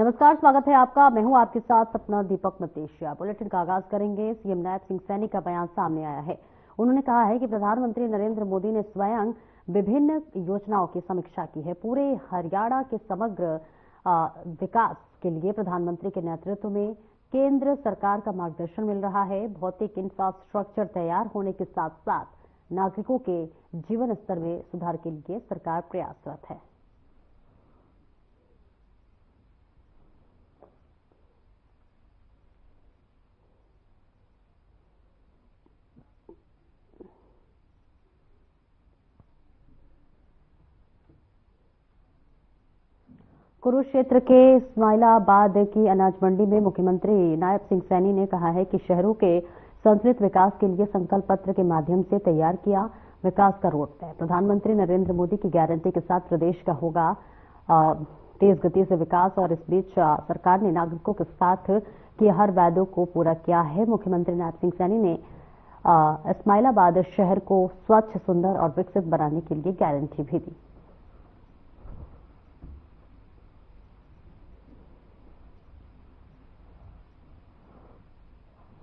नमस्कार, स्वागत है आपका। मैं हूं आपके साथ सपना दीपक मतेशिया। बुलेटिन का आगाज करेंगे। सीएम नायब सिंह सैनी का बयान सामने आया है। उन्होंने कहा है कि प्रधानमंत्री नरेंद्र मोदी ने स्वयं विभिन्न योजनाओं की समीक्षा की है। पूरे हरियाणा के समग्र विकास के लिए प्रधानमंत्री के नेतृत्व में केंद्र सरकार का मार्गदर्शन मिल रहा है। भौतिक इंफ्रास्ट्रक्चर तैयार होने के साथ साथ नागरिकों के जीवन स्तर में सुधार के लिए सरकार प्रयासरत है। कुरुक्षेत्र के इस्माइलाबाद की अनाज मंडी में मुख्यमंत्री नायब सिंह सैनी ने कहा है कि शहरों के संतुलित विकास के लिए संकल्प पत्र के माध्यम से तैयार किया विकास का रोड मैप। प्रधानमंत्री नरेंद्र मोदी की गारंटी के साथ प्रदेश का होगा तेज गति से विकास और इस बीच सरकार ने नागरिकों के साथ किए हर वादों को पूरा किया है। मुख्यमंत्री नायब सिंह सैनी ने इस्माइलाबाद शहर को स्वच्छ, सुंदर और विकसित बनाने के लिए गारंटी भी दी।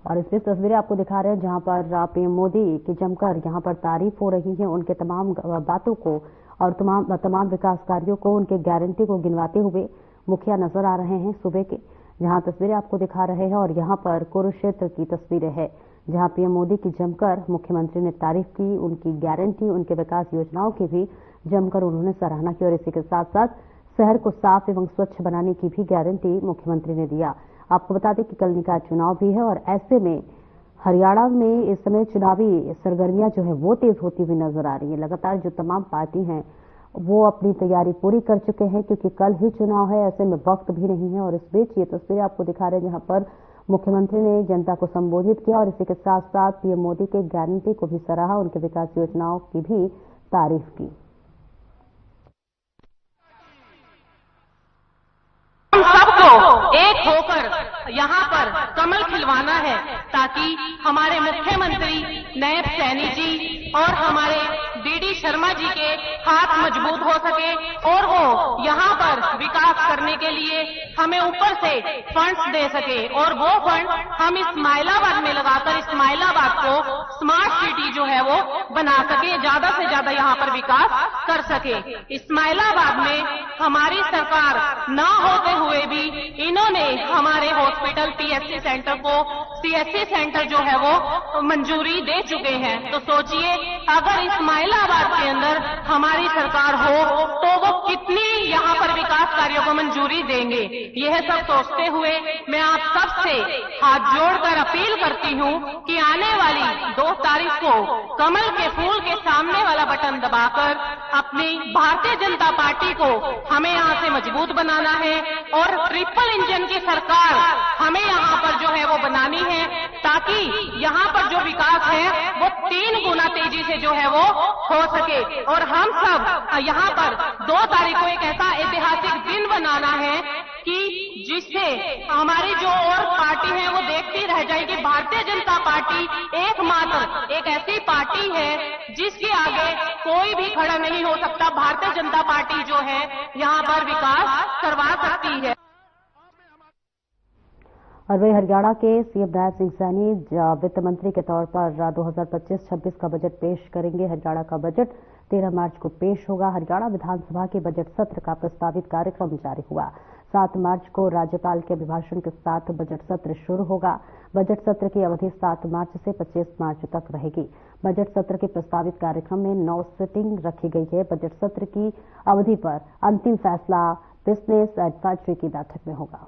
और इसमें तस्वीरें आपको दिखा रहे हैं जहां पर पीएम मोदी की जमकर यहां पर तारीफ हो रही है। उनके तमाम बातों को और तमाम विकास कार्यों को, उनके गारंटी को गिनवाते हुए मुखिया नजर आ रहे हैं सुबह के, जहां तस्वीरें आपको दिखा रहे हैं। और यहां पर कुरुक्षेत्र की तस्वीरें हैं जहां पीएम मोदी की जमकर मुख्यमंत्री ने तारीफ की, उनकी गारंटी, उनके विकास योजनाओं की भी जमकर उन्होंने सराहना की। और इसी के साथ साथ शहर को साफ एवं स्वच्छ बनाने की भी गारंटी मुख्यमंत्री ने दिया। आपको बता दें कि कल निकाय चुनाव भी है और ऐसे में हरियाणा में इस समय चुनावी सरगर्मियां जो है वो तेज होती हुई नजर आ रही है। लगातार जो तमाम पार्टी हैं वो अपनी तैयारी पूरी कर चुके हैं क्योंकि कल ही चुनाव है, ऐसे में वक्त भी नहीं है। और इस बीच ये तस्वीरें आपको दिखा रहे हैं जहां पर मुख्यमंत्री ने जनता को संबोधित किया और इसी के साथ साथ पीएम मोदी के गारंटी को भी सराहा, उनके विकास योजनाओं की भी तारीफ की। एक होकर यहाँ पर कमल खिलवाना है ताकि हमारे मुख्यमंत्री नायब सैनी जी और हमारे डीडी शर्मा जी के हाथ मजबूत हो सके और वो यहाँ पर विकास करने के लिए हमें ऊपर से फंड्स दे सके और वो फंड हम इस्माइलाबाद में लगाकर इस्माइलाबाद को स्मार्ट सिटी जो है वो बना सके, ज्यादा से ज्यादा यहाँ पर विकास कर सके। इस्माइलाबाद में हमारी सरकार न होते हुए भी इन्होंने हमारे हॉस्पिटल पीएचसी सेंटर को सीएचसी सेंटर जो है वो मंजूरी दे चुके हैं। तो सोचिए अगर इस्माइलाबाद के अंदर हमारी सरकार हो तो वो कितनी यहाँ पर विकास कार्यों को मंजूरी देंगे। यह सब सोचते हुए मैं आप सबसे हाथ जोड़कर अपील करती हूँ कि आने वाली 2 तारीख को कमल के फूल के सामने वाला बटन दबाकर अपनी भारतीय जनता पार्टी को हमें यहाँ से मजबूत बनाना है और ट्रिपल इंजन की सरकार हमें यहाँ पर जो है वो बनानी है ताकि यहाँ पर जो विकास है वो 3 गुना तेजी से जो है वो हो सके। और हम सब यहाँ पर 2 तारीख को एक ऐसा ऐतिहासिक दिन बनाना है कि जिससे हमारी जो और पार्टी है वो देखती रह जाएगी। भारतीय जनता पार्टी एकमात्र एक ऐसी पार्टी है जिसके आगे कोई भी खड़ा नहीं हो सकता। भारतीय जनता पार्टी जो है यहाँ पर विकास करवा सकती है। और वही हरियाणा के सीएम नायब सिंह सैनी वित्त मंत्री के तौर पर 2025-26 का बजट पेश करेंगे। हरियाणा का बजट 13 मार्च को पेश होगा। हरियाणा विधानसभा के बजट सत्र का प्रस्तावित कार्यक्रम जारी हुआ। 7 मार्च को राज्यपाल के अभिभाषण के साथ बजट सत्र शुरू होगा। बजट सत्र की अवधि 7 मार्च से 25 मार्च तक रहेगी। बजट सत्र के प्रस्तावित कार्यक्रम में 9 सिटिंग रखी गई है। बजट सत्र की अवधि पर अंतिम फैसला बिजनेस एडवाइजरी की बैठक में होगा।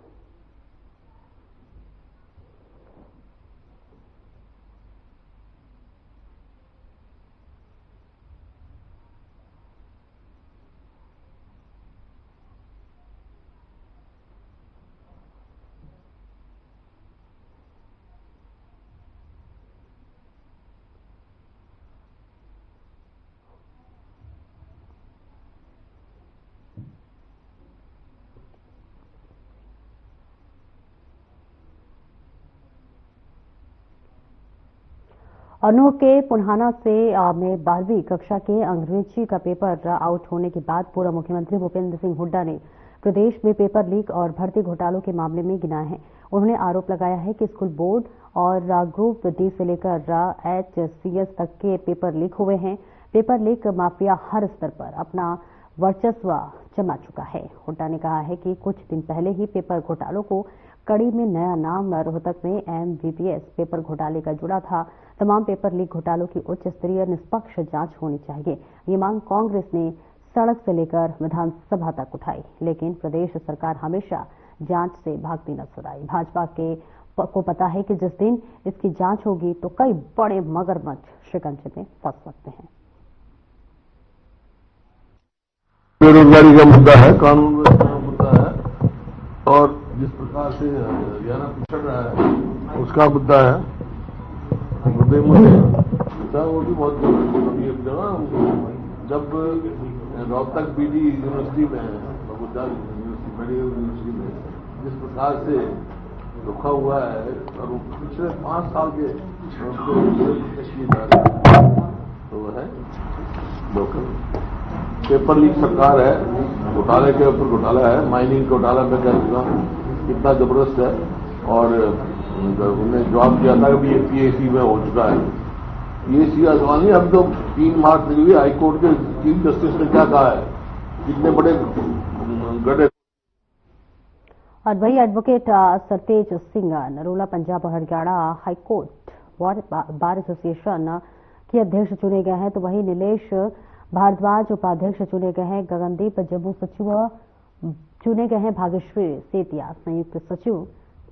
अनु के पुन्हाना से में 12वीं कक्षा के अंग्रेजी का पेपर आउट होने के बाद पूर्व मुख्यमंत्री भूपेंद्र सिंह हुड्डा ने प्रदेश में पेपर लीक और भर्ती घोटालों के मामले में गिनाए हैं। उन्होंने आरोप लगाया है कि स्कूल बोर्ड और ग्रुप डी से लेकर HCS तक के पेपर लीक हुए हैं। पेपर लीक माफिया हर स्तर पर अपना वर्चस्व जमा चुका है। हुड्डा ने कहा है कि कुछ दिन पहले ही पेपर घोटालों को कड़ी में नया नाम रोहतक में MBBS पेपर घोटाले का जुड़ा था। तमाम पेपर लीक घोटालों की उच्च स्तरीय निष्पक्ष जांच होनी चाहिए। ये मांग कांग्रेस ने सड़क से लेकर विधानसभा तक उठाई, लेकिन प्रदेश सरकार हमेशा जांच से भागती नजर आई। भाजपा को पता है कि जिस दिन इसकी जांच होगी तो कई बड़े मगरमच्छ शिकंजे में फंस सकते हैं। बेरोजगारी का मुद्दा है, कानून व्यवस्था का मुद्दा है और जिस प्रकार से हरियाणा पिछड़ रहा है उसका मुद्दा है। मुद्दे वो भी बहुत जब रोहतक BD यूनिवर्सिटी में मेडिकल यूनिवर्सिटी में जिस प्रकार से धोखा हुआ है और पिछले 5 साल के किए जा रहे हैं तो वह है धोखा। पेपर लीक सरकार है, घोटाले के ऊपर घोटाला है। माइनिंग घोटाला में कह चुका कितना जबरदस्त है और उन्होंने जवाब दिया था कि ये PAC में हो चुका है। PAC आजमानी अब तो 3 मार्च निकली, हाईकोर्ट के चीफ जस्टिस ने क्या कहा है, कितने बड़े गड्ढे। और वही एडवोकेट सरतेज सिंह नरोला पंजाब और हरियाणा हाईकोर्ट बार एसोसिएशन के अध्यक्ष चुने गए हैं, तो वही नीलेश भारद्वाज उपाध्यक्ष चुने गए हैं। गगनदीप जम्मू सचिव चुने गए हैं। भाग्यश्री सेतिया संयुक्त सचिव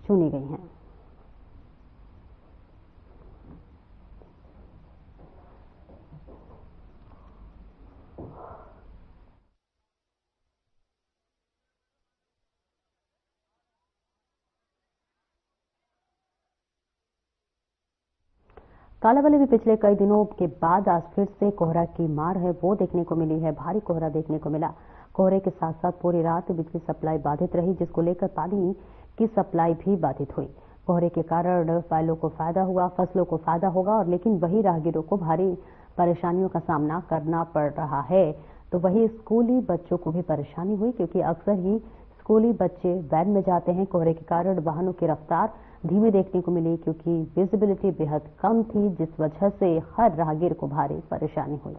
चुनी गई हैं। कालावली में पिछले कई दिनों के बाद आज फिर से कोहरा की मार है वो देखने को मिली है। भारी कोहरा देखने को मिला। कोहरे के साथ साथ पूरी रात बिजली सप्लाई बाधित रही, जिसको लेकर पानी की सप्लाई भी बाधित हुई। कोहरे के कारण फाइलों को फायदा हुआ, फसलों को फायदा होगा और लेकिन वही राहगीरों को भारी परेशानियों का सामना करना पड़ रहा है। तो वही स्कूली बच्चों को भी परेशानी हुई, क्योंकि अक्सर ही स्कूली बच्चे वैन में जाते हैं। कोहरे के कारण वाहनों की रफ्तार धीमी देखने को मिली, क्योंकि विजिबिलिटी बेहद कम थी, जिस वजह से हर राहगीर को भारी परेशानी हुई।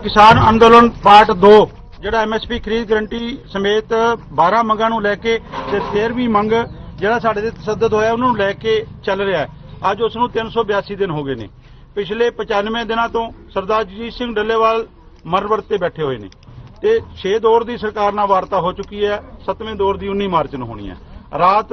किसान आंदोलन पार्ट 2 ਜਿਹੜਾ MSP ਖਰੀਦ ਗਰੰਟੀ ਸਮੇਤ 12 ਮੰਗਾਂ ਨੂੰ ਲੈ ਕੇ ਤੇ 13ਵੀਂ ਮੰਗ ਜਿਹੜਾ ਸਾਡੇ ਦੇ ਤਸੱਦਦ ਹੋਇਆ ਉਹਨੂੰ ਲੈ ਕੇ ਚੱਲ ਰਿਹਾ ਹੈ। ਅੱਜ ਉਸ ਨੂੰ 382 ਦਿਨ ਹੋ ਗਏ ਨੇ। ਪਿਛਲੇ 95 ਦਿਨਾਂ ਤੋਂ ਸਰਦਾਰ ਜਗਜੀਤ ਸਿੰਘ ਡੱਲੇਵਾਲ ਮਰਵਰਤ ਤੇ ਬੈਠੇ ਹੋਏ ਨੇ ਤੇ 6 ਦੌਰ ਦੀ ਸਰਕਾਰ ਨਾਲ ਵਾਰਤਾ ਹੋ ਚੁੱਕੀ ਹੈ। 7ਵੇਂ ਦੌਰ ਦੀ 19 ਮਾਰਚ ਨੂੰ ਹੋਣੀ ਹੈ। ਰਾਤ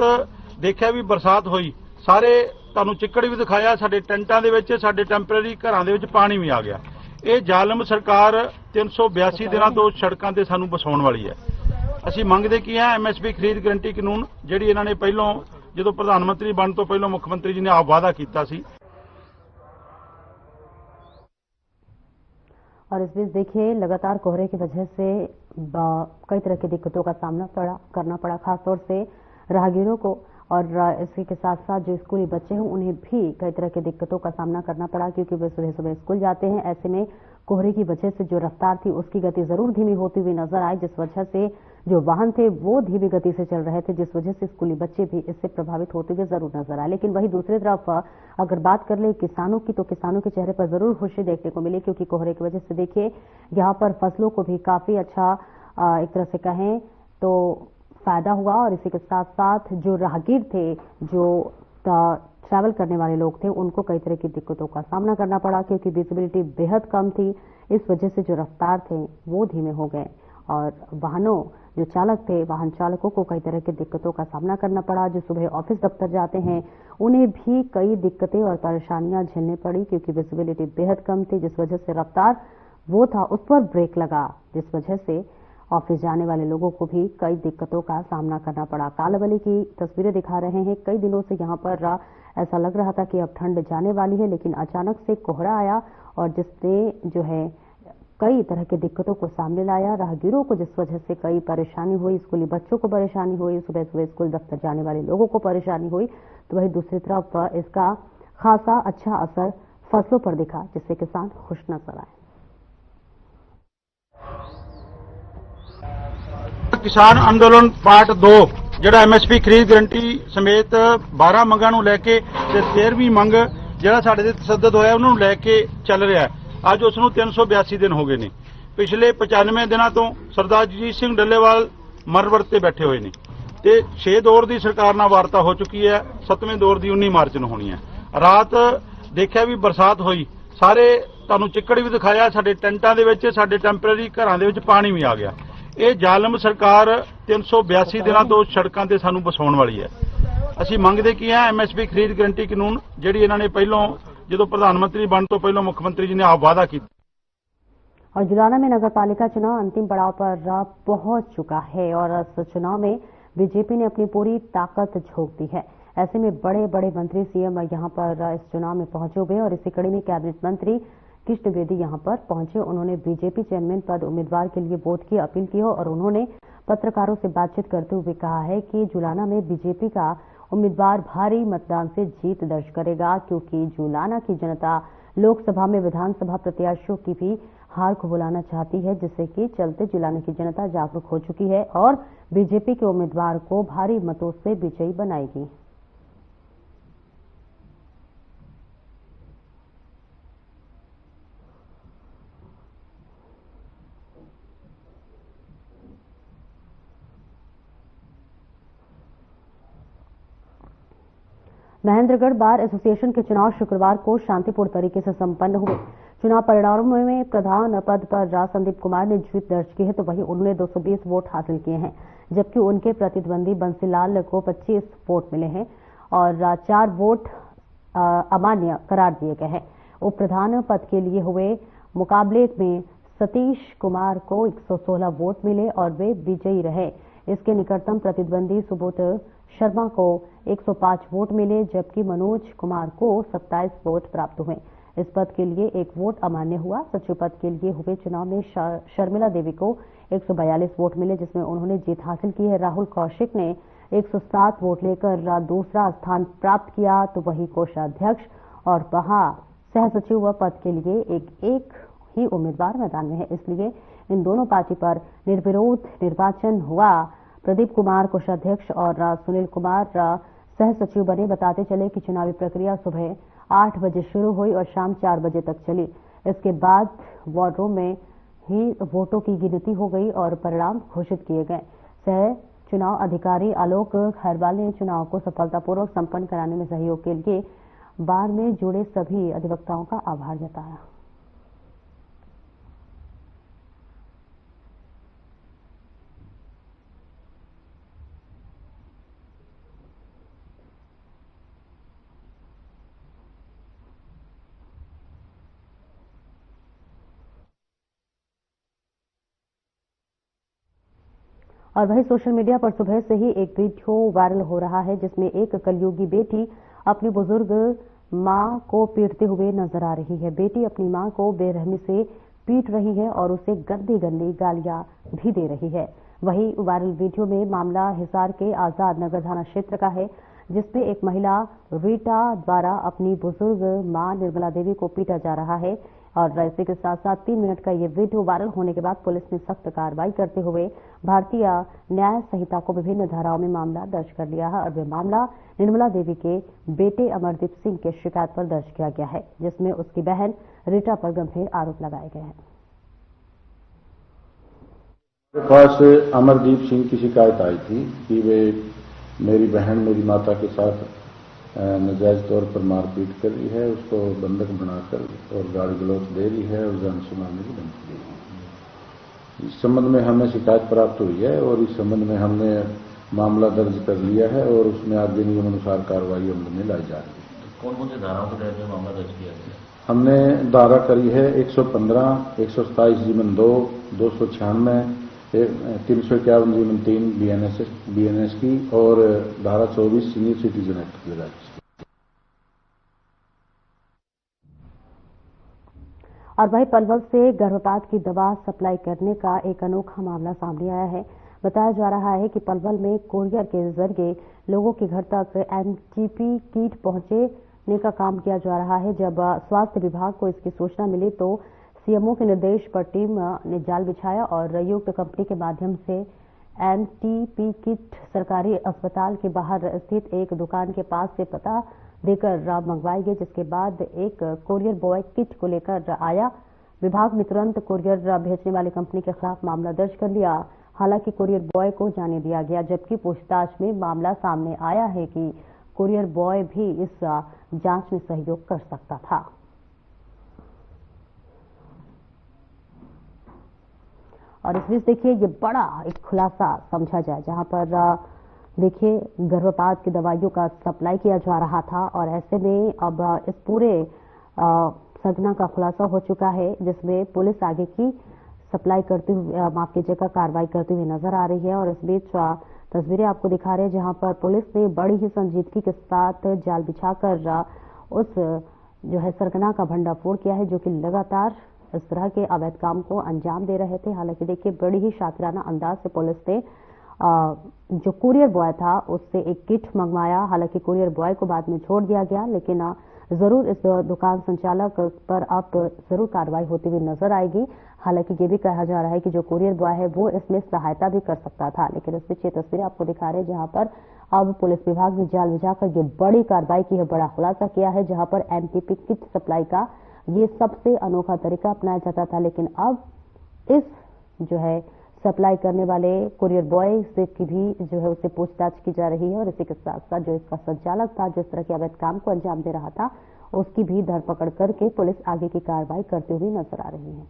ਦੇਖਿਆ ਵੀ ਬਰਸਾਤ ਹੋਈ, ਸਾਰੇ ਤੁਹਾਨੂੰ ਚਿੱਕੜ ਵੀ ਦਿਖਾਇਆ। ਸਾਡੇ ਟੈਂਟਾਂ ਦੇ ਵਿੱਚ, ਸਾਡੇ ਟੈਂਪਰੇਰੀ ਘਰਾਂ ਦੇ ਵਿੱਚ ਪਾਣੀ ਵੀ ਆ ਗਿਆ। ਇਹ ਜ਼ਾਲਮ ਸਰਕਾਰ 382 ਦਿਨਾਂ ਤੋਂ ਸੜਕਾਂ ਤੇ ਸਾਨੂੰ ਵਸਾਉਣ ਵਾਲੀ ਹੈ। ਅਸੀਂ ਮੰਗਦੇ ਕੀ ਹਾਂ, MSP ਖਰੀਦ ਗਰੰਟੀ ਕਾਨੂੰਨ ਜਿਹੜੀ ਇਹਨਾਂ ਨੇ ਪਹਿਲਾਂ ਜਦੋਂ ਪ੍ਰਧਾਨ ਮੰਤਰੀ ਬਣਨ ਤੋਂ ਪਹਿਲਾਂ ਮੁੱਖ ਮੰਤਰੀ ਜੀ ਨੇ ਆਪ ਵਾਅਦਾ ਕੀਤਾ ਸੀ। और इस बीच देखिए, लगातार कोहरे की वजह से कई तरह की दिक्कतों का सामना करना पड़ा, खासतौर से राहगीरों को। और इसी के साथ साथ जो स्कूली बच्चे हैं उन्हें भी कई तरह की दिक्कतों का सामना करना पड़ा, क्योंकि वे सुबह सुबह स्कूल जाते हैं। ऐसे में कोहरे की वजह से जो रफ्तार थी उसकी गति जरूर धीमी होती हुई नजर आई, जिस वजह से जो वाहन थे वो धीमी गति से चल रहे थे, जिस वजह से स्कूली बच्चे भी इससे प्रभावित होते हुए जरूर नजर आए। लेकिन वहीं दूसरी तरफ अगर बात कर ले किसानों की, तो किसानों के चेहरे पर जरूर खुशी देखने को मिली, क्योंकि कोहरे की वजह से देखिए यहाँ पर फसलों को भी काफी अच्छा एक तरह से कहें तो फायदा हुआ। और इसी के साथ साथ जो राहगीर थे, जो ट्रैवल करने वाले लोग थे, उनको कई तरह की दिक्कतों का सामना करना पड़ा, क्योंकि विजिबिलिटी बेहद कम थी। इस वजह से जो रफ्तार थे वो धीमे हो गए और वाहनों जो चालक थे, वाहन चालकों को कई तरह की दिक्कतों का सामना करना पड़ा। जो सुबह ऑफिस दफ्तर जाते हैं उन्हें भी कई दिक्कतें और परेशानियां झेलनी पड़ी, क्योंकि विजिबिलिटी बेहद कम थी, जिस वजह से रफ्तार वो था उस पर ब्रेक लगा, जिस वजह से ऑफिस जाने वाले लोगों को भी कई दिक्कतों का सामना करना पड़ा। कालावली की तस्वीरें दिखा रहे हैं। कई दिनों से यहाँ पर ऐसा लग रहा था कि अब ठंड जाने वाली है, लेकिन अचानक से कोहरा आया और जिसने जो है कई तरह की दिक्कतों को सामने लाया। राहगीरों को जिस वजह से कई परेशानी हुई, स्कूली बच्चों को परेशानी हुई, सुबह सुबह स्कूल दफ्तर जाने वाले लोगों को परेशानी हुई। तो वही दूसरी तरफ इसका खासा अच्छा असर फसलों पर दिखा, जिससे किसान खुश नजर आए। किसान आंदोलन पार्ट 2 ਜਿਹੜਾ MSP ਖਰੀਦ ਗਰੰਟੀ ਸਮੇਤ 12 ਮੰਗਾਂ ਨੂੰ ਲੈ ਕੇ ਤੇ 13ਵੀਂ ਮੰਗ ਜਿਹੜਾ ਸਾਡੇ ਦੇ ਤਸੱਦਦ ਹੋਇਆ ਉਹਨਾਂ ਨੂੰ ਲੈ ਕੇ ਚੱਲ ਰਿਹਾ ਹੈ। ਅੱਜ ਉਸ ਨੂੰ 382 ਦਿਨ ਹੋ ਗਏ ਨੇ। ਪਿਛਲੇ 95 ਦਿਨਾਂ ਤੋਂ ਸਰਦਾਰ ਜਗਜੀਤ ਸਿੰਘ ਡੱਲੇਵਾਲ ਮਰਵਰਤ ਤੇ ਬੈਠੇ ਹੋਏ ਨੇ ਤੇ 6 ਦੌਰ ਦੀ ਸਰਕਾਰ ਨਾਲ ਵਾਰਤਾ ਹੋ ਚੁੱਕੀ ਹੈ। 7ਵੇਂ ਦੌਰ ਦੀ 19 ਮਾਰਚ ਨੂੰ ਹੋਣੀ ਹੈ। ਰਾਤ ਦੇਖਿਆ ਵੀ ਬਰਸਾਤ ਹੋਈ, ਸਾਰੇ ਤੁਹਾਨੂੰ ਚਿੱਕੜ ਵੀ ਦਿਖਾਇਆ, ਸਾਡੇ ਟੈਂਟਾਂ ਦੇ ਵਿੱਚ, ਸਾਡੇ ਟੈਂਪਰੇਰੀ ਘਰਾਂ ਦੇ ਵਿੱਚ ਪਾਣੀ ਵੀ ਆ ਗਿਆ। ਇਹ ਜ਼ਾਲਮ ਸਰਕਾਰ 382 ਦਿਨਾਂ ਤੋਂ ਸੜਕਾਂ ਤੇ ਸਾਨੂੰ ਵਸਾਉਣ ਵਾਲੀ ਹੈ। ਅਸੀਂ ਮੰਗਦੇ ਕੀ ਹਾਂ, MSP ਖਰੀਦ ਗਰੰਟੀ ਕਾਨੂੰਨ ਜਿਹੜੀ ਇਹਨਾਂ ਨੇ ਪਹਿਲੋਂ ਜਦੋਂ ਪ੍ਰਧਾਨ ਮੰਤਰੀ ਬਣਨ ਤੋਂ ਪਹਿਲਾਂ ਮੁੱਖ मंत्री जी ने आप वादा किया। और जुलाना में नगर पालिका चुनाव अंतिम पड़ाव पर पहुंच चुका है और इस चुनाव में बीजेपी ने अपनी पूरी ताकत झोंक दी है। ऐसे में बड़े बड़े मंत्री सीएम यहां पर इस चुनाव में पहुंचे हुए और इसी कड़ी में कैबिनेट मंत्री कृष्ण बेदी यहां पर पहुंचे। उन्होंने बीजेपी चेयरमैन पद उम्मीदवार के लिए वोट की अपील की और उन्होंने पत्रकारों से बातचीत करते हुए कहा है कि जुलाना में बीजेपी का उम्मीदवार भारी मतदान से जीत दर्ज करेगा, क्योंकि जुलाना की जनता लोकसभा में विधानसभा प्रत्याशियों की भी हार को बुलाना चाहती है, जिससे कि चलते जुलाना की जनता जागरूक हो चुकी है और बीजेपी के उम्मीदवार को भारी मतों से विजयी बनाएगी। महेंद्रगढ़ बार एसोसिएशन के चुनाव शुक्रवार को शांतिपूर्ण तरीके से संपन्न हुए। चुनाव परिणामों में प्रधान पद पर संदीप कुमार ने जीत दर्ज की है, तो वहीं उन्होंने 220 वोट हासिल किए हैं, जबकि उनके प्रतिद्वंदी बंसीलाल को 25 वोट मिले हैं और 4 वोट अमान्य करार दिए गए हैं। उप प्रधान पद के लिए हुए मुकाबले में सतीश कुमार को 116 वोट मिले और वे विजयी रहे। इसके निकटतम प्रतिद्वंदी सुबोध शर्मा को 105 वोट मिले, जबकि मनोज कुमार को 27 वोट प्राप्त हुए। इस पद के लिए 1 वोट अमान्य हुआ। सचिव पद के लिए हुए चुनाव में शर्मिला देवी को 142 वोट मिले, जिसमें उन्होंने जीत हासिल की है। राहुल कौशिक ने 107 वोट लेकर दूसरा स्थान प्राप्त किया, तो वही कोषाध्यक्ष और वहां सह सचिव पद के लिए एक ही उम्मीदवार मैदान में है, इसलिए इन दोनों पार्टी पर निर्विरोध निर्वाचन हुआ। प्रदीप कुमार कोषाध्यक्ष और सुनील कुमार सह सचिव बने। बताते चले कि चुनावी प्रक्रिया सुबह 8 बजे शुरू हुई और शाम 4 बजे तक चली। इसके बाद वॉर रूम में ही वोटों की गिनती हो गई और परिणाम घोषित किए गए। सह चुनाव अधिकारी आलोक खैरवाल ने चुनाव को सफलतापूर्वक संपन्न कराने में सहयोग के लिए बार में जुड़े सभी अधिवक्ताओं का आभार जताया। और वही सोशल मीडिया पर सुबह से ही एक वीडियो वायरल हो रहा है, जिसमें एक कलयुगी बेटी अपनी बुजुर्ग मां को पीटते हुए नजर आ रही है। बेटी अपनी मां को बेरहमी से पीट रही है और उसे गंदी गंदी गालियां भी दे रही है। वही वायरल वीडियो में मामला हिसार के आजाद नगर थाना क्षेत्र का है, जिसमें एक महिला रीटा द्वारा अपनी बुजुर्ग मां निर्मला देवी को पीटा जा रहा है। और इसी के साथ साथ 3 मिनट का ये वीडियो वायरल होने के बाद पुलिस ने सख्त कार्रवाई करते हुए भारतीय न्याय संहिता को विभिन्न धाराओं में मामला दर्ज कर लिया है और वे मामला निर्मला देवी के बेटे अमरदीप सिंह के शिकायत पर दर्ज किया गया है, जिसमें उसकी बहन रीटा पर गंभीर आरोप लगाए गए हैं। मेरे पास अमरदीप सिंह की शिकायत आई थी कि वे मेरी बहन मेरी माता के साथ नाजायज तौर पर मारपीट कर रही है, उसको बंधक बनाकर और गाली गलौज दे रही है और जान से मारने की धमकी दे रही है। इस संबंध में हमें शिकायत प्राप्त हुई है और इस संबंध में हमने मामला दर्ज कर लिया है और उसमें आगे नियम अनुसार कार्रवाई अमल में लाई जा रही है। कौन कौन सी धाराओं के तहत मामला दर्ज किया गया? हमने धारा करी है 115, 127 जीवन 2, 296, 351 जीवन 3 BNS की और धारा 24 सीनियर सिटीजन एक्ट की लगाई। और वही पलवल से गर्भपात की दवा सप्लाई करने का एक अनोखा मामला सामने आया है। बताया जा रहा है कि पलवल में कोरियर के जरिए लोगों के घर तक एनटीपी किट पहुंचे रोकने का काम किया जा रहा है। जब स्वास्थ्य विभाग को इसकी सूचना मिली तो सीएमओ के निर्देश पर टीम ने जाल बिछाया और युक्त कंपनी के माध्यम से एमटीपी किट सरकारी अस्पताल के बाहर स्थित एक दुकान के पास से पता देकर मंगवाई गई, जिसके बाद एक कोरियर बॉय किट को लेकर आया। विभाग ने तुरंत कोरियर भेजने वाली कंपनी के खिलाफ मामला दर्ज कर लिया। हालांकि कोरियर बॉय को जाने दिया गया, जबकि पूछताछ में मामला सामने आया है कि कोरियर बॉय भी इस जांच में सहयोग कर सकता था। और इस बीच देखिए ये बड़ा एक खुलासा समझा जाए, जहां पर देखिए गर्भपात की दवाइयों का सप्लाई किया जा रहा था और ऐसे में अब इस पूरे घटना का खुलासा हो चुका है, जिसमें पुलिस आगे की सप्लाई करते हुए माफ कीजिएगा कार्रवाई करती हुई नजर आ रही है। और इस बीच तस्वीरें आपको दिखा रहे हैं जहां पर पुलिस ने बड़ी ही संजीदगी के साथ जाल बिछाकर उस जो है सरगना का भंडाफोड़ किया है, जो कि लगातार इस तरह के अवैध काम को अंजाम दे रहे थे। हालांकि देखिए बड़ी ही शातिराना अंदाज से पुलिस ने जो कुरियर बॉय था उससे एक किट मंगवाया। हालांकि कुरियर बॉय को बाद में छोड़ दिया गया, लेकिन जरूर इस दुकान संचालक पर अब जरूर कार्रवाई होती हुई नजर आएगी। हालांकि ये भी कहा जा रहा है कि जो कुरियर बॉय है वो इसमें सहायता भी कर सकता था, लेकिन इस बीच ये तस्वीरें आपको दिखा रहे हैं जहां पर अब पुलिस विभाग ने जाल बिछाकर ये बड़ी कार्रवाई की है, बड़ा खुलासा किया है, जहां पर एमटीपी किट सप्लाई का ये सबसे अनोखा तरीका अपनाया जाता था। लेकिन अब इस जो है सप्लाई करने वाले कुरियर बॉय से की भी जो है उससे पूछताछ की जा रही है और इसी के साथ साथ जो इसका संचालक था, जो इस तरह के अवैध काम को अंजाम दे रहा था, उसकी भी धरपकड़ करके पुलिस आगे की कार्रवाई करते हुए नजर आ रही है।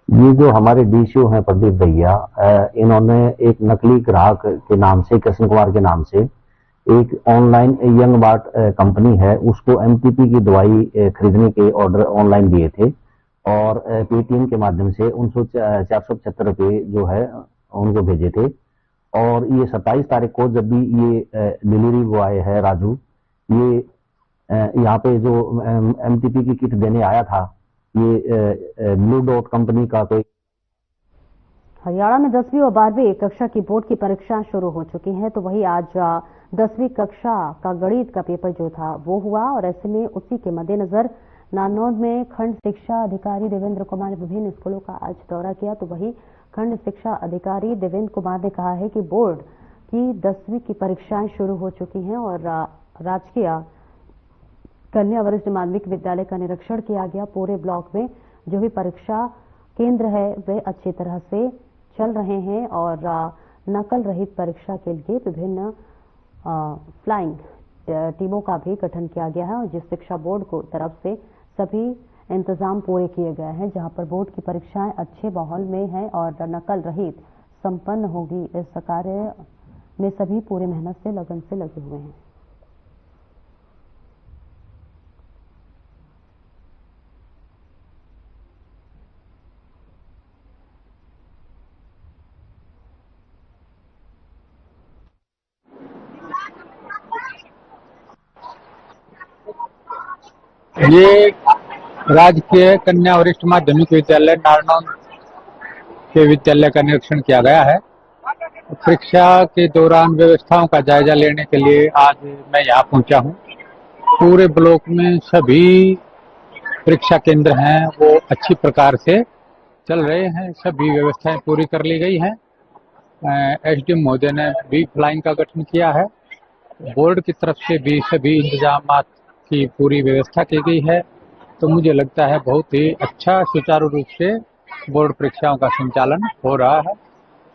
ये जो हमारे डीसीओ हैं प्रदीप भैया, इन्होंने एक नकली ग्राहक के नाम से, कृष्ण कुमार के नाम से, एक ऑनलाइन यंग बार्ट कंपनी है, उसको एमटीपी की दवाई खरीदने के ऑर्डर ऑनलाइन दिए थे और पेटीएम के माध्यम से 475 रुपये जो है उनको भेजे थे। और ये 27 तारीख को जब भी ये डिलीवरी बॉय है राजू, ये यहाँ पे जो एमटीपी की किट देने आया था, ये ब्लू डॉट कंपनी का कोई। हरियाणा में 10वीं और 12वीं कक्षा की बोर्ड की परीक्षाएं शुरू हो चुकी हैं, तो वही आज 10वीं कक्षा का गणित का पेपर जो था वो हुआ और ऐसे में उसी के मद्देनजर नारनौल में खंड शिक्षा अधिकारी देवेंद्र कुमार ने विभिन्न स्कूलों का आज दौरा किया। तो वही खंड शिक्षा अधिकारी देवेंद्र कुमार ने कहा है कि बोर्ड की 10वीं की परीक्षाएं शुरू हो चुकी हैं और राजकीय कन्या वरिष्ठ माध्यमिक विद्यालय का निरीक्षण किया गया। पूरे ब्लॉक में जो भी परीक्षा केंद्र है वे अच्छी तरह से चल रहे हैं और नकल रहित परीक्षा के लिए विभिन्न फ्लाइंग टीमों का भी गठन किया गया है और जिस शिक्षा बोर्ड को तरफ से सभी इंतजाम पूरे किए गए हैं, जहां पर बोर्ड की परीक्षाएं अच्छे माहौल में हैं और नकल रहित संपन्न होगी। इस कार्य में सभी पूरी मेहनत से लगन से लगे हुए हैं। ये राजकीय कन्या वरिष्ठ माध्यमिक विद्यालय नारनौल के विद्यालय का निरीक्षण किया गया है। परीक्षा के दौरान व्यवस्थाओं का जायजा लेने के लिए आज मैं यहाँ पहुंचा हूँ। पूरे ब्लॉक में सभी परीक्षा केंद्र हैं वो अच्छी प्रकार से चल रहे हैं, सभी व्यवस्थाएं पूरी कर ली गई हैं। एसडीएम महोदय ने भी फ्लाइंग का गठन किया है। बोर्ड की तरफ से भी सभी इंतजाम की पूरी व्यवस्था की गई है। तो मुझे लगता है बहुत ही अच्छा सुचारू रूप से बोर्ड परीक्षाओं का संचालन हो रहा है।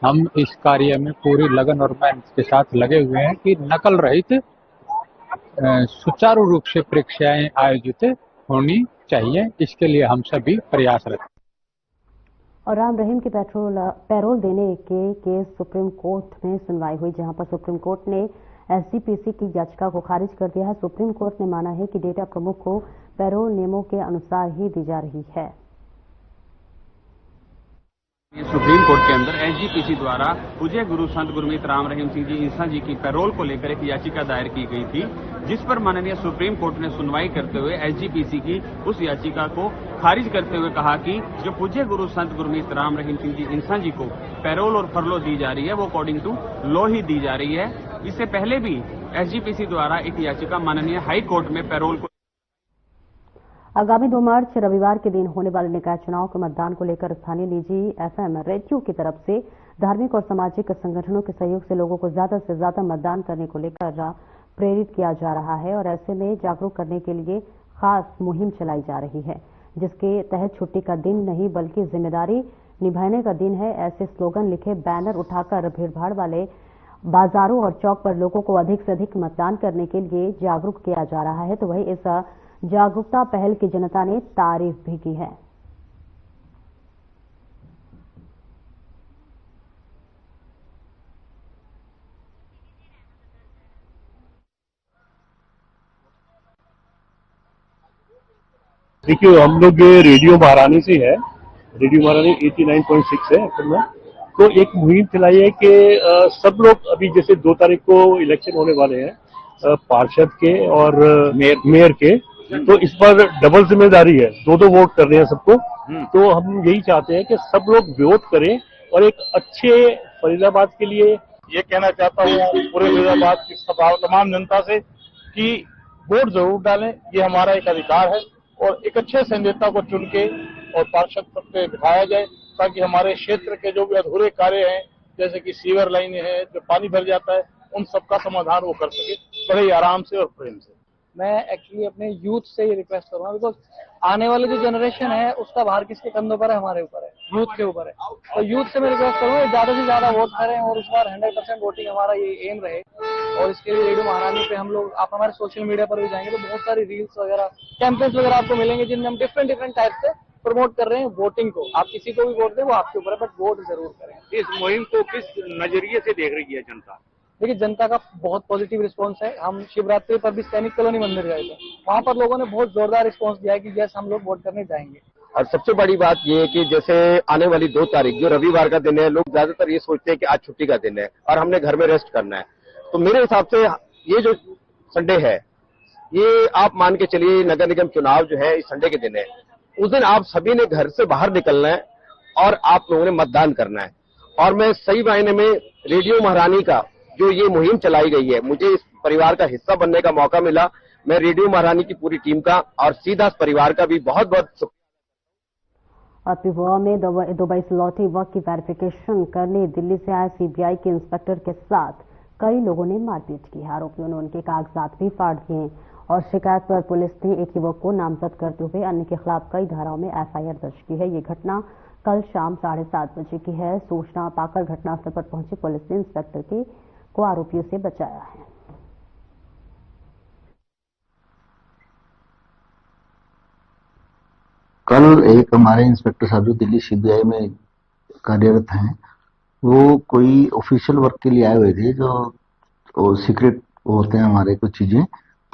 हम इस कार्य में पूरी लगन और मेहनत के साथ लगे हुए हैं कि नकल रहित सुचारू रूप से परीक्षाएं आयोजित होनी चाहिए। इसके लिए हम सभी प्रयासरत। और राम रहीम के पैरोल देने के केस सुप्रीम कोर्ट में सुनवाई हुई, जहां पर सुप्रीम कोर्ट ने एसजीपीसी की याचिका को खारिज कर दिया है। सुप्रीम कोर्ट ने माना है कि डेटा प्रमुख को पैरोल नियमों के अनुसार ही दी जा रही है। सुप्रीम कोर्ट के अंदर एसजीपीसी द्वारा पूज्य गुरु संत गुरमीत राम रहीम सिंह जी इंसा जी की पैरोल को लेकर एक याचिका दायर की गई थी, जिस पर माननीय सुप्रीम कोर्ट ने सुनवाई करते हुए एसजीपीसी की उस याचिका को खारिज करते हुए कहा कि जो पूज्य गुरु संत गुरमीत राम रहीम सिंह जी इंसा जी को पैरोल और फरलो दी जा रही है वो अकॉर्डिंग टू लॉ ही दी जा रही है। इससे पहले भी एसजीपीसी द्वारा एक याचिका माननीय हाई कोर्ट में पैरोल को आगामी 2 मार्च रविवार के दिन होने वाले निकाय चुनाव के मतदान को लेकर स्थानीय निजी एफएम रेडियो की तरफ से धार्मिक और सामाजिक संगठनों के सहयोग से लोगों को ज्यादा से ज्यादा मतदान करने को लेकर प्रेरित किया जा रहा है और ऐसे में जागरूक करने के लिए खास मुहिम चलाई जा रही है, जिसके तहत छुट्टी का दिन नहीं बल्कि जिम्मेदारी निभाने का दिन है ऐसे स्लोगन लिखे बैनर उठाकर भीड़भाड़ वाले बाजारों और चौक पर लोगों को अधिक से अधिक मतदान करने के लिए जागरूक किया जा रहा है। तो वही इस जागरूकता पहल की जनता ने तारीफ भी की है। देखिए, हम लोग रेडियो महारानी से है, रेडियो महारानी 89.6 है असल में। तो एक मुहिम चलाई है कि सब लोग अभी जैसे 2 तारीख को इलेक्शन होने वाले हैं पार्षद के और मेयर के, तो इस पर डबल जिम्मेदारी है, 2-2 वोट कर रहे हैं सबको। तो हम यही चाहते हैं कि सब लोग वोट करें और एक अच्छे फरीदाबाद के लिए ये कहना चाहता हूँ पूरे फरीदाबाद की तमाम जनता से कि वोट जरूर डालें, ये हमारा एक अधिकार है और एक अच्छे संनेता को चुन के और पार्षद पद पे बिठाया जाए ताकि हमारे क्षेत्र के जो भी अधूरे कार्य हैं, जैसे कि सीवर लाइनें हैं, जो पानी भर जाता है, उन सबका समाधान वो कर सके बड़े ही आराम से और प्रेम से। मैं एक्चुअली अपने यूथ से ये रिक्वेस्ट करूंगा, बिकॉज आने वाली जो जनरेशन है उसका भार किसके कंधों पर है? हमारे ऊपर है, यूथ के ऊपर है। तो यूथ से मैं रिक्वेस्ट करूंगा ज्यादा से ज्यादा वोट करें और इस बार 100% वोटिंग हमारा ये एम रहे। और इसके लिए रेडियो महारानी पे हम लोग, आप हमारे सोशल मीडिया पर भी जाएंगे तो बहुत सारी रील्स वगैरह, कैंपेन्स वगैरह आपको मिलेंगे जिनमें हम डिफरेंट टाइप से प्रमोट कर रहे हैं वोटिंग को। आप किसी को भी वोट दें वो आपके ऊपर है, बट वोट जरूर करें। इस मुहिम को किस नजरिए से देख रही है जनता? देखिए, जनता का बहुत पॉजिटिव रिस्पांस है। हम शिवरात्रि पर भी सैनिक कॉलोनी मंदिर गए थे, वहां पर लोगों ने बहुत जोरदार रिस्पांस दिया है कि यस हम लोग वोट करने जाएंगे। और सबसे बड़ी बात ये है कि जैसे आने वाली 2 तारीख जो रविवार का दिन है, लोग ज्यादातर ये सोचते हैं कि आज छुट्टी का दिन है और हमने घर में रेस्ट करना है। तो मेरे हिसाब से ये जो संडे है, ये आप मान के चलिए नगर निगम चुनाव जो है इस संडे के दिन है, उस दिन आप सभी ने घर से बाहर निकलना है और आप लोगों ने मतदान करना है। और मैं सही मायने में रेडियो महारानी का जो ये मुहिम चलाई गई है, मुझे इस परिवार का हिस्सा बनने का मौका मिला। मैं रेडियो महारानी की पूरी टीम का और सीधा परिवार का भी बहुत बहुत शुक्रिया। पिहोवा में दुबई से लौटे वक्त की वेरिफिकेशन करने दिल्ली से आए सीबीआई के इंस्पेक्टर के साथ कई लोगों ने मारपीट की है। आरोपियों ने उनके कागजात भी फाड़ दिए और शिकायत पर पुलिस ने एक युवक को नामजद करते हुए अन्य के खिलाफ कई धाराओं में एफआईआर दर्ज की है। ये घटना कल शाम 7:30 बजे की है। सूचना पाकर घटनास्थल पर पहुंची पुलिस ने इंस्पेक्टर को आरोपियों से बचाया है। कल एक हमारे इंस्पेक्टर साहब जो दिल्ली सीबीआई में कार्यरत हैं, वो कोई ऑफिशियल वर्क के लिए आए हुए थे, जो सीक्रेट होते हैं हमारे कुछ चीजें,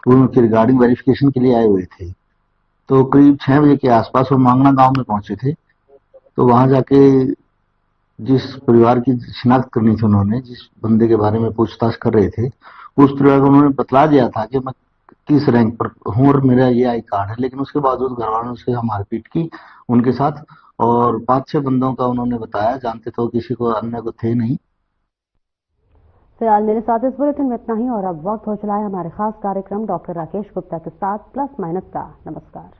उनकी रिगार्डिंग वेरिफिकेशन के लिए आए हुए थे। तो करीब 6 बजे के आसपास वो मांगना गांव में पहुंचे थे। तो वहां जाके जिस परिवार की शिनाख्त करनी थी, उन्होंने जिस बंदे के बारे में पूछताछ कर रहे थे, उस परिवार को उन्होंने बतला दिया था कि मैं किस रैंक पर हूं और मेरा ये आई कार्ड है। लेकिन उसके बावजूद घर वालों से हम मारपीट की उनके साथ और 5-6 बंदों का उन्होंने बताया, जानते तो किसी को अन्य को थे नहीं। फिलहाल मेरे साथ इस बुलेटिन में इतना ही और अब वक्त हो चला है हमारे खास कार्यक्रम डॉक्टर राकेश गुप्ता के साथ प्लस माइनस का। नमस्कार।